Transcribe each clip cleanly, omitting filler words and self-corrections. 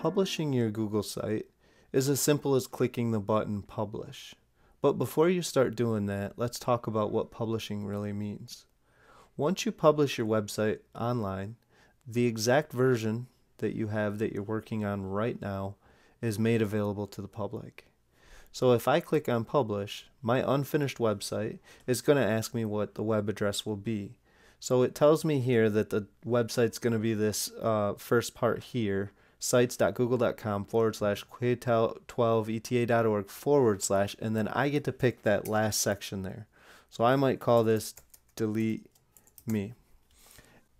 Publishing your Google site is as simple as clicking the button Publish. But before you start doing that, let's talk about what publishing really means. Once you publish your website online, the exact version that you have that you're working on right now is made available to the public. So if I click on Publish, my unfinished website is going to ask me what the web address will be. So it tells me here that the website's going to be this first part here, sites.google.com/k12eta.org/, and then I get to pick that last section there. So I might call this Delete Me.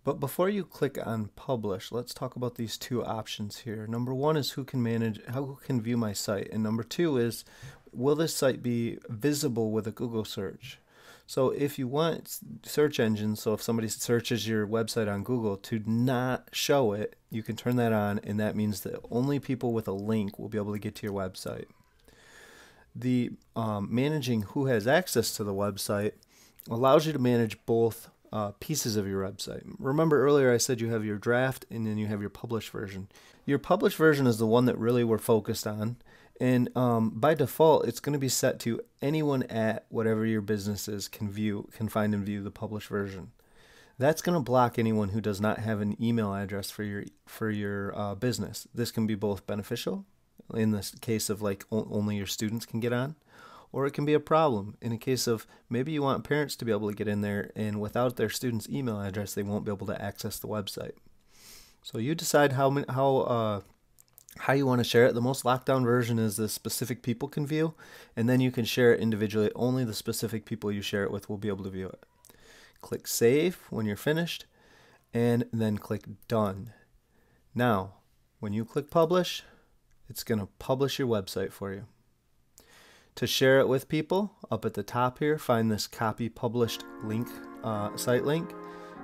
But before you click on Publish, let's talk about these two options here. Number one is who can view my site, and number two is, will this site be visible with a Google search? So if you want search engines, so if somebody searches your website on Google to not show it, you can turn that on, and that means that only people with a link will be able to get to your website. The managing who has access to the website allows you to manage both pieces of your website. Remember earlier I said you have your draft and then you have your published version. Your published version is the one that really we're focused on, and by default it's going to be set to anyone at whatever your business is can find and view the published version. That's going to block anyone who does not have an email address for your business. This can be both beneficial in this case of like only your students can get on, or it can be a problem in a case of maybe you want parents to be able to get in there and without their student's email address they won't be able to access the website. So you decide how you want to share it. The most lockdown version is the specific people can view, and then you can share it individually. Only the specific people you share it with will be able to view it. Click Save when you're finished, and then click Done. Now, when you click Publish, it's going to publish your website for you. To share it with people, up at the top here, find this Copy Published link, site link.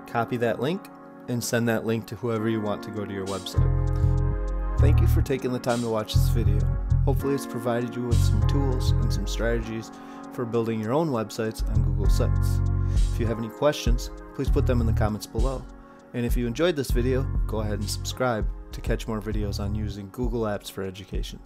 Copy that link and send that link to whoever you want to go to your website. Thank you for taking the time to watch this video. Hopefully it's provided you with some tools and some strategies for building your own websites on Google Sites. If you have any questions, please put them in the comments below. And if you enjoyed this video, go ahead and subscribe to catch more videos on using Google Apps for education.